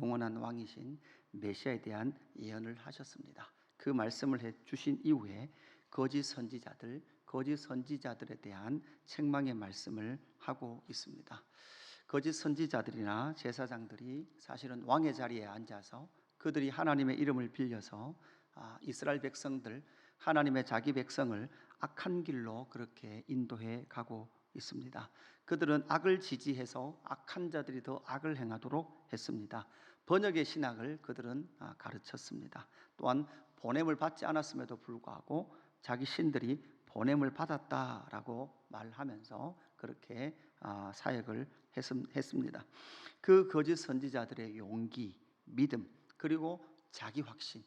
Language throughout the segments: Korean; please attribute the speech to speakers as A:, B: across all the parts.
A: 영원한 왕이신 메시아에 대한 예언을 하셨습니다. 그 말씀을 해주신 이후에 거짓 선지자들에 대한 책망의 말씀을 하고 있습니다. 거짓 선지자들이나 제사장들이 사실은 왕의 자리에 앉아서 그들이 하나님의 이름을 빌려서 이스라엘 백성들, 하나님의 자기 백성을 악한 길로 그렇게 인도해 가고 있습니다. 그들은 악을 지지해서 악한 자들이 더 악을 행하도록 했습니다. 번역의 신학을 그들은 가르쳤습니다. 또한 보냄을 받지 않았음에도 불구하고 자기 신들이 보냄을 받았다라고 말하면서 그렇게 사역을 했습니다. 그 거짓 선지자들의 용기, 믿음, 그리고 자기 확신,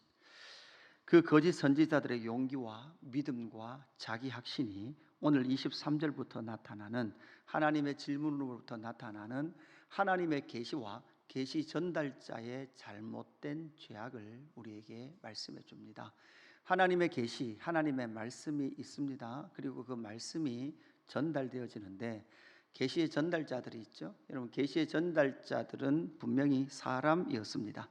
A: 그 거짓 선지자들의 용기와 믿음과 자기 확신이 오늘 23절부터 나타나는 하나님의 질문으로부터 나타나는 하나님의 계시와 계시 전달자의 잘못된 죄악을 우리에게 말씀해 줍니다. 하나님의 계시, 하나님의 말씀이 있습니다. 그리고 그 말씀이 전달되어지는데 계시의 전달자들이 있죠. 여러분, 계시의 전달자들은 분명히 사람이었습니다.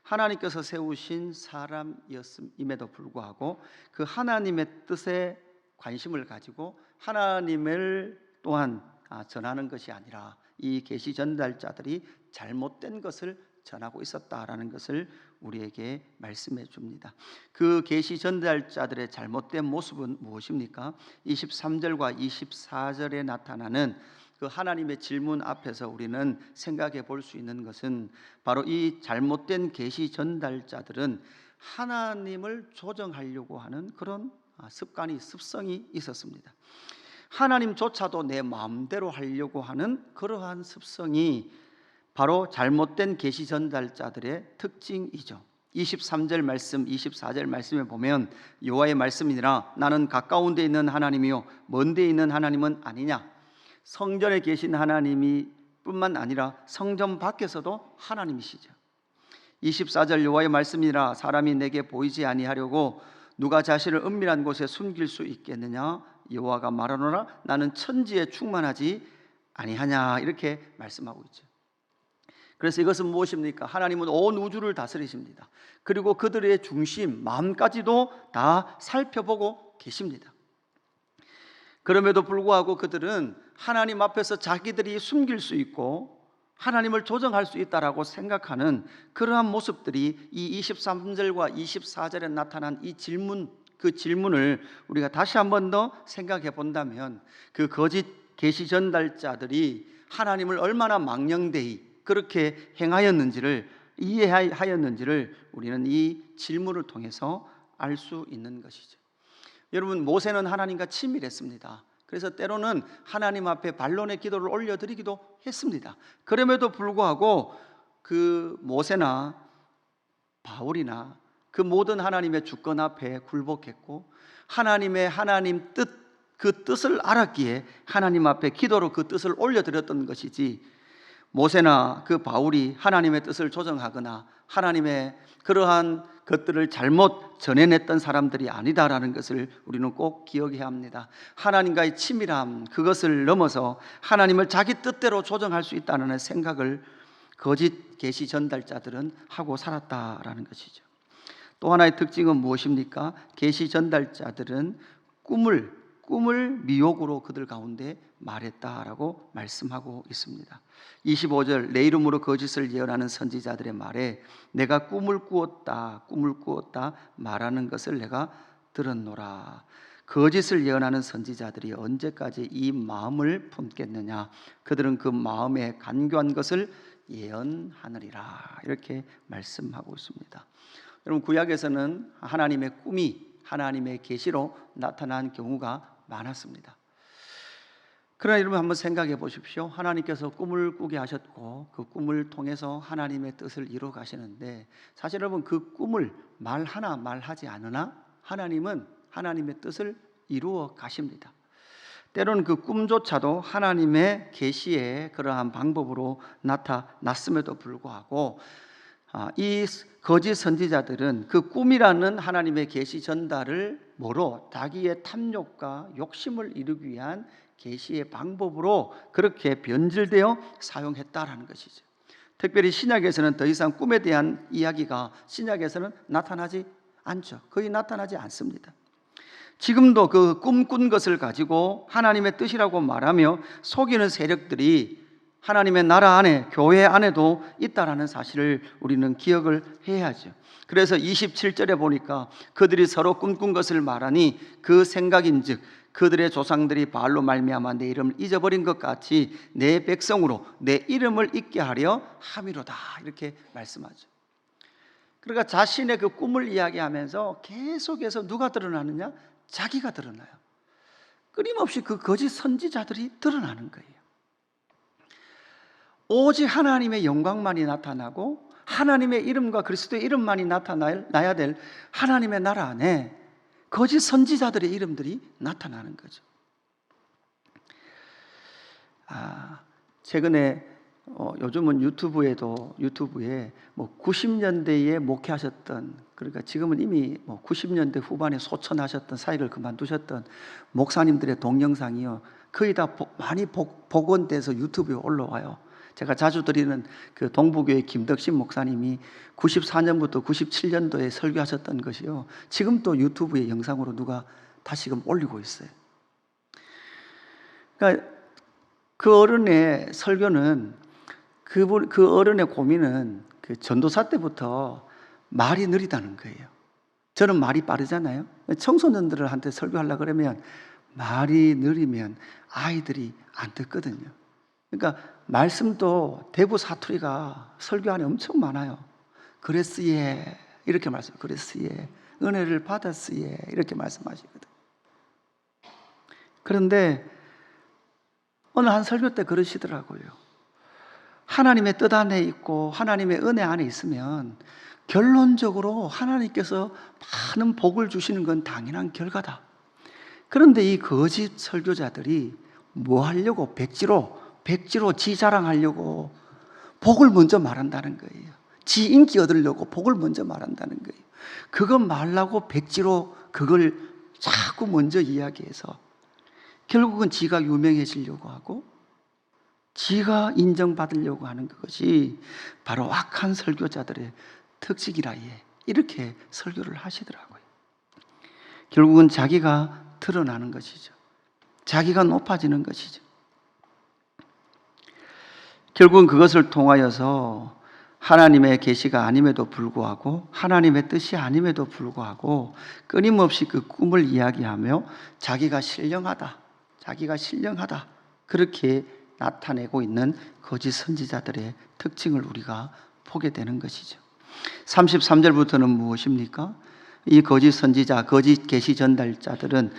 A: 하나님께서 세우신 사람이었음에도 불구하고 그 하나님의 뜻에 관심을 가지고 하나님을 또한 전하는 것이 아니라 이 계시 전달자들이 잘못된 것을 전하고 있었다라는 것을 우리에게 말씀해 줍니다. 그 계시 전달자들의 잘못된 모습은 무엇입니까? 23절과 24절에 나타나는 그 하나님의 질문 앞에서 우리는 생각해 볼 수 있는 것은 바로 이 잘못된 계시 전달자들은 하나님을 조정하려고 하는 그런 습성이 있었습니다. 하나님조차도 내 마음대로 하려고 하는 그러한 습성이 바로 잘못된 계시 전달자들의 특징이죠. 23절 말씀, 24절 말씀에 보면 여호와의 말씀이니라 나는 가까운 데 있는 하나님이요 먼 데 있는 하나님은 아니냐. 성전에 계신 하나님이 뿐만 아니라 성전 밖에서도 하나님이시죠. 24절 여호와의 말씀이니라 사람이 내게 보이지 아니하려고 누가 자신을 은밀한 곳에 숨길 수 있겠느냐. 여호와가 말하노라 나는 천지에 충만하지 아니하냐. 이렇게 말씀하고 있죠. 그래서 이것은 무엇입니까? 하나님은 온 우주를 다스리십니다. 그리고 그들의 중심, 마음까지도 다 살펴보고 계십니다. 그럼에도 불구하고 그들은 하나님 앞에서 자기들이 숨길 수 있고 하나님을 조정할 수 있다라고 생각하는 그러한 모습들이 이 23절과 24절에 나타난 이 질문, 그 질문을 우리가 다시 한 번 더 생각해 본다면 그 거짓 계시 전달자들이 하나님을 얼마나 망령되이 그렇게 행하였는지를 이해하였는지를 우리는 이 질문을 통해서 알 수 있는 것이죠. 여러분, 모세는 하나님과 친밀했습니다. 그래서 때로는 하나님 앞에 반론의 기도를 올려드리기도 했습니다. 그럼에도 불구하고 그 모세나 바울이나 그 모든 하나님의 주권 앞에 굴복했고 하나님 뜻, 그 뜻을 알았기에 하나님 앞에 기도로 그 뜻을 올려드렸던 것이지, 모세나 그 바울이 하나님의 뜻을 조정하거나 하나님의 그러한 것들을 잘못 전해냈던 사람들이 아니다라는 것을 우리는 꼭 기억해야 합니다. 하나님과의 친밀함, 그것을 넘어서 하나님을 자기 뜻대로 조정할 수 있다는 생각을 거짓 계시 전달자들은 하고 살았다라는 것이죠. 또 하나의 특징은 무엇입니까? 계시 전달자들은 꿈을 미혹으로 그들 가운데 말했다라고 말씀하고 있습니다. 25절 내 이름으로 거짓을 예언하는 선지자들의 말에 내가 꿈을 꾸었다 말하는 것을 내가 들었노라. 거짓을 예언하는 선지자들이 언제까지 이 마음을 품겠느냐. 그들은 그 마음에 간교한 것을 예언하느리라. 이렇게 말씀하고 있습니다. 여러분, 구약에서는 하나님의 꿈이 하나님의 계시로 나타난 경우가 많았습니다. 그러나 여러분 한번 생각해 보십시오. 하나님께서 꿈을 꾸게 하셨고 그 꿈을 통해서 하나님의 뜻을 이루어 가시는데, 사실 여러분 그 꿈을 말하나 말하지 않으나 하나님은 하나님의 뜻을 이루어 가십니다. 때로는 그 꿈조차도 하나님의 계시의 그러한 방법으로 나타났음에도 불구하고 이 거짓 선지자들은 그 꿈이라는 하나님의 계시 전달을 뭐로? 자기의 탐욕과 욕심을 이루기 위한 계시의 방법으로 그렇게 변질되어 사용했다라는 것이죠. 특별히 신약에서는 더 이상 꿈에 대한 이야기가 신약에서는 나타나지 않죠. 거의 나타나지 않습니다. 지금도 그 꿈꾼 것을 가지고 하나님의 뜻이라고 말하며 속이는 세력들이 하나님의 나라 안에, 교회 안에도 있다라는 사실을 우리는 기억을 해야죠. 그래서 27절에 보니까 그들이 서로 꿈꾼 것을 말하니 그 생각인즉 그들의 조상들이 바알로 말미암아 내 이름을 잊어버린 것 같이 내 백성으로 내 이름을 잊게 하려 함이로다, 이렇게 말씀하죠. 그러니까 자신의 그 꿈을 이야기하면서 계속해서 누가 드러나느냐? 자기가 드러나요. 끊임없이 그 거짓 선지자들이 드러나는 거예요. 오직 하나님의 영광만이 나타나고 하나님의 이름과 그리스도의 이름만이 나타나야 될 하나님의 나라 안에 거짓 선지자들의 이름들이 나타나는 거죠. 최근에 요즘은 유튜브에 90년대에 목회하셨던, 그러니까 지금은 이미 90년대 후반에 소천하셨던, 사역을 그만두셨던 목사님들의 동영상이요, 거의 다 많이 복원돼서 유튜브에 올라와요. 제가 자주 드리는 그 동부교회 김덕신 목사님이 94년부터 97년도에 설교하셨던 것이요, 지금 또 유튜브에 영상으로 누가 다시금 올리고 있어요. 그러니까 그 어른의 설교는, 그 어른의 고민은 그 전도사 때부터 말이 느리다는 거예요. 저는 말이 빠르잖아요. 청소년들한테 설교하려고 그러면 말이 느리면 아이들이 안 듣거든요. 그러니까 말씀도 대부 사투리가 설교 안에 엄청 많아요. 그랬으예, 이렇게 말씀, 그랬으예, 은혜를 받았으예, 이렇게 말씀하시거든. 그런데 어느 한 설교 때 그러시더라고요. 하나님의 뜻 안에 있고 하나님의 은혜 안에 있으면 결론적으로 하나님께서 많은 복을 주시는 건 당연한 결과다. 그런데 이 거짓 설교자들이 뭐 하려고? 백지로 지 자랑하려고 복을 먼저 말한다는 거예요. 지 인기 얻으려고 복을 먼저 말한다는 거예요. 그거 말라고 백지로 그걸 자꾸 먼저 이야기해서 결국은 지가 유명해지려고 하고 지가 인정받으려고 하는 그것이 바로 악한 설교자들의 특징이라, 이렇게 설교를 하시더라고요. 결국은 자기가 드러나는 것이죠. 자기가 높아지는 것이죠. 결국은 그것을 통하여서 하나님의 계시가 아님에도 불구하고, 하나님의 뜻이 아님에도 불구하고 끊임없이 그 꿈을 이야기하며 자기가 신령하다, 그렇게 나타내고 있는 거짓 선지자들의 특징을 우리가 보게 되는 것이죠. 33절부터는 무엇입니까? 이 거짓 선지자, 거짓 계시 전달자들은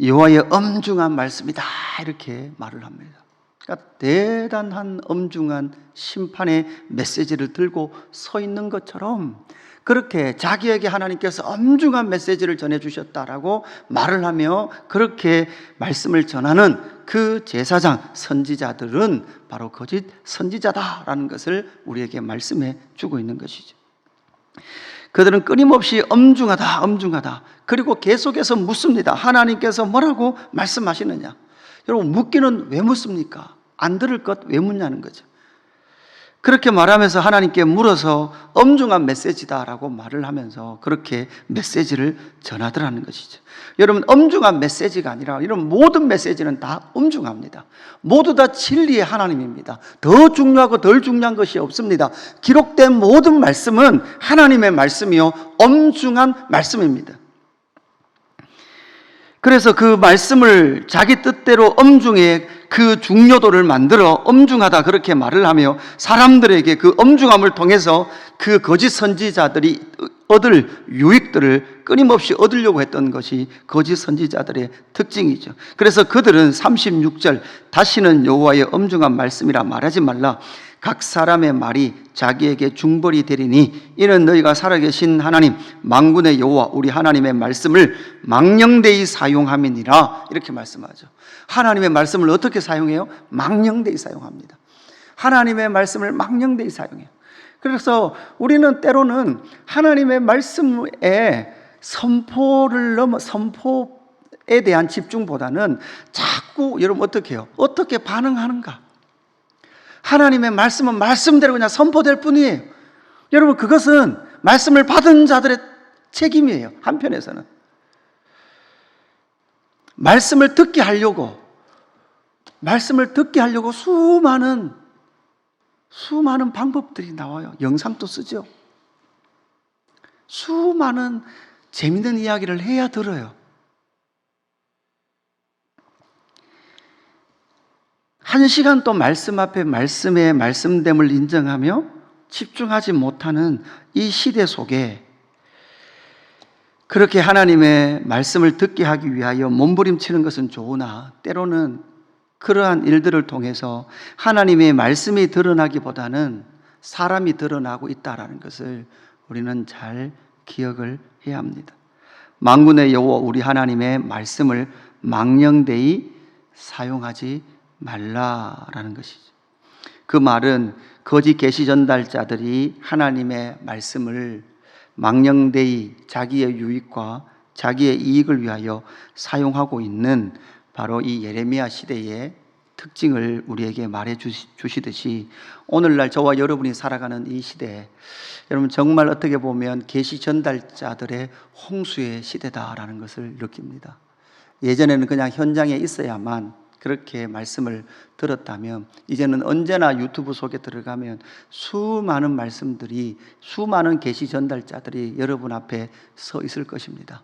A: 여호와의 엄중한 말씀이다, 이렇게 말을 합니다. 그러니까 대단한 엄중한 심판의 메시지를 들고 서 있는 것처럼 그렇게 자기에게 하나님께서 엄중한 메시지를 전해주셨다라고 말을 하며 그렇게 말씀을 전하는 그 제사장, 선지자들은 바로 거짓 선지자다라는 것을 우리에게 말씀해 주고 있는 것이죠. 그들은 끊임없이 엄중하다. 그리고 계속해서 묻습니다. 하나님께서 뭐라고 말씀하시느냐? 여러분, 묻기는 왜 묻습니까? 안 들을 것 왜 묻냐는 거죠. 그렇게 말하면서 하나님께 물어서 엄중한 메시지다라고 말을 하면서 그렇게 메시지를 전하더라는 것이죠. 여러분, 엄중한 메시지가 아니라 이런 모든 메시지는 다 엄중합니다. 모두 다 진리의 하나님입니다. 더 중요하고 덜 중요한 것이 없습니다. 기록된 모든 말씀은 하나님의 말씀이요, 엄중한 말씀입니다. 그래서 그 말씀을 자기 뜻대로 엄중해 그 중요도를 만들어 엄중하다 그렇게 말을 하며 사람들에게 그 엄중함을 통해서 그 거짓 선지자들이 얻을 유익들을 끊임없이 얻으려고 했던 것이 거짓 선지자들의 특징이죠. 그래서 그들은 36절, 다시는 여호와의 엄중한 말씀이라 말하지 말라. 각 사람의 말이 자기에게 중벌이 되리니 이는 너희가 살아계신 하나님 만군의 여호와 우리 하나님의 말씀을 망령되이 사용함이니라, 이렇게 말씀하죠. 하나님의 말씀을 어떻게 사용해요? 망령되이 사용합니다. 하나님의 말씀을 망령되이 사용해요. 그래서 우리는 때로는 하나님의 말씀에 선포에 대한 집중보다는 자꾸 여러분 어떻게 해요? 어떻게 반응하는가? 하나님의 말씀은 말씀대로 그냥 선포될 뿐이에요. 여러분, 그것은 말씀을 받은 자들의 책임이에요. 한편에서는 말씀을 듣게 하려고 수많은 방법들이 나와요. 영상도 쓰죠. 수많은 재밌는 이야기를 해야 들어요. 한 시간 또 말씀 앞에 말씀의 말씀됨을 인정하며 집중하지 못하는 이 시대 속에 그렇게 하나님의 말씀을 듣게 하기 위하여 몸부림치는 것은 좋으나 때로는 그러한 일들을 통해서 하나님의 말씀이 드러나기보다는 사람이 드러나고 있다는 것을 우리는 잘 기억을 해야 합니다. 만군의 여호와 우리 하나님의 말씀을 망령되이 사용하지 말라라는 것이죠. 그 말은 거짓 계시 전달자들이 하나님의 말씀을 망령되이 자기의 유익과 자기의 이익을 위하여 사용하고 있는 바로 이 예레미야 시대의 특징을 우리에게 말해 주시듯이 오늘날 저와 여러분이 살아가는 이 시대에 여러분 정말 어떻게 보면 계시 전달자들의 홍수의 시대다라는 것을 느낍니다. 예전에는 그냥 현장에 있어야만 그렇게 말씀을 들었다면 이제는 언제나 유튜브 속에 들어가면 수많은 말씀들이 수많은 계시 전달자들이 여러분 앞에 서 있을 것입니다.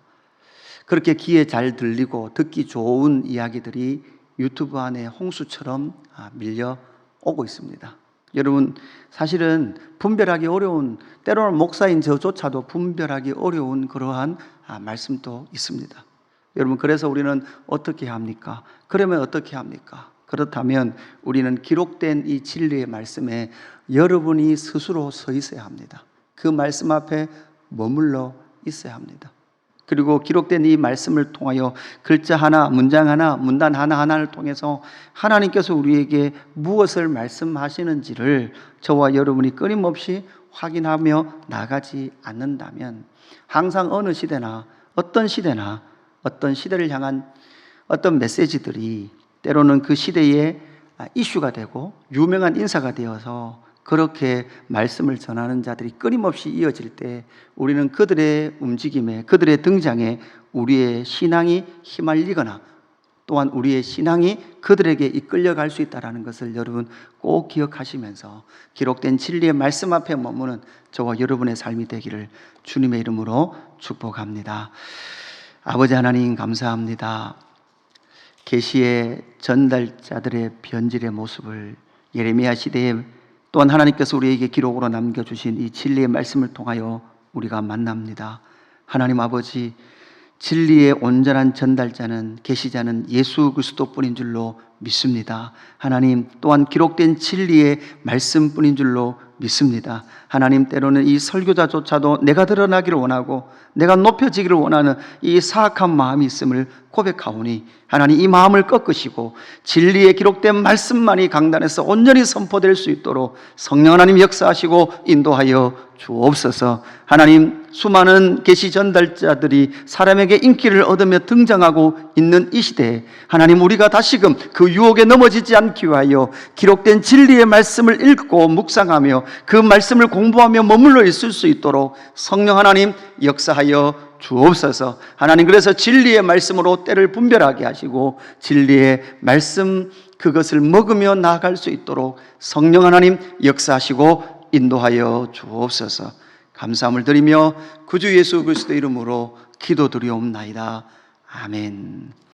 A: 그렇게 귀에 잘 들리고 듣기 좋은 이야기들이 유튜브 안에 홍수처럼 밀려오고 있습니다. 여러분 사실은 분별하기 어려운, 때로는 목사인 저조차도 분별하기 어려운 그러한 말씀도 있습니다. 여러분 그래서 우리는 어떻게 합니까? 그러면 어떻게 합니까? 그렇다면 우리는 기록된 이 진리의 말씀에 여러분이 스스로 서 있어야 합니다. 그 말씀 앞에 머물러 있어야 합니다. 그리고 기록된 이 말씀을 통하여 글자 하나, 문장 하나, 문단 하나하나를 통해서 하나님께서 우리에게 무엇을 말씀하시는지를 저와 여러분이 끊임없이 확인하며 나가지 않는다면 항상 어느 시대나 어떤 시대를 향한 어떤 메시지들이 때로는 그 시대의 이슈가 되고 유명한 인사가 되어서 그렇게 말씀을 전하는 자들이 끊임없이 이어질 때 우리는 그들의 움직임에, 그들의 등장에 우리의 신앙이 휘말리거나 또한 우리의 신앙이 그들에게 이끌려갈 수 있다는 것을 여러분 꼭 기억하시면서 기록된 진리의 말씀 앞에 머무는 저와 여러분의 삶이 되기를 주님의 이름으로 축복합니다. 아버지 하나님 감사합니다. 계시의 전달자들의 변질의 모습을 예레미야 시대에 또한 하나님께서 우리에게 기록으로 남겨주신 이 진리의 말씀을 통하여 우리가 만납니다. 하나님 아버지, 진리의 온전한 전달자는, 계시자는 예수 그리스도뿐인 줄로 믿습니다. 하나님 또한 기록된 진리의 말씀뿐인 줄로 믿습니다. 하나님 때로는 이 설교자조차도 내가 드러나기를 원하고 내가 높여지기를 원하는 이 사악한 마음이 있음을 고백하오니 하나님 이 마음을 꺾으시고 진리에 기록된 말씀만이 강단에서 온전히 선포될 수 있도록 성령 하나님 역사하시고 인도하여 주옵소서. 하나님 수많은 계시 전달자들이 사람에게 인기를 얻으며 등장하고 있는 이 시대에 하나님 우리가 다시금 그 유혹에 넘어지지 않기 위하여 기록된 진리의 말씀을 읽고 묵상하며 그 말씀을 공부하며 머물러 있을 수 있도록 성령 하나님 역사하여 주옵소서. 하나님 그래서 진리의 말씀으로 때를 분별하게 하시고 진리의 말씀 그것을 먹으며 나아갈 수 있도록 성령 하나님 역사하시고 인도하여 주옵소서. 감사함을 드리며 구주 예수 그리스도 이름으로 기도드리옵나이다. 아멘.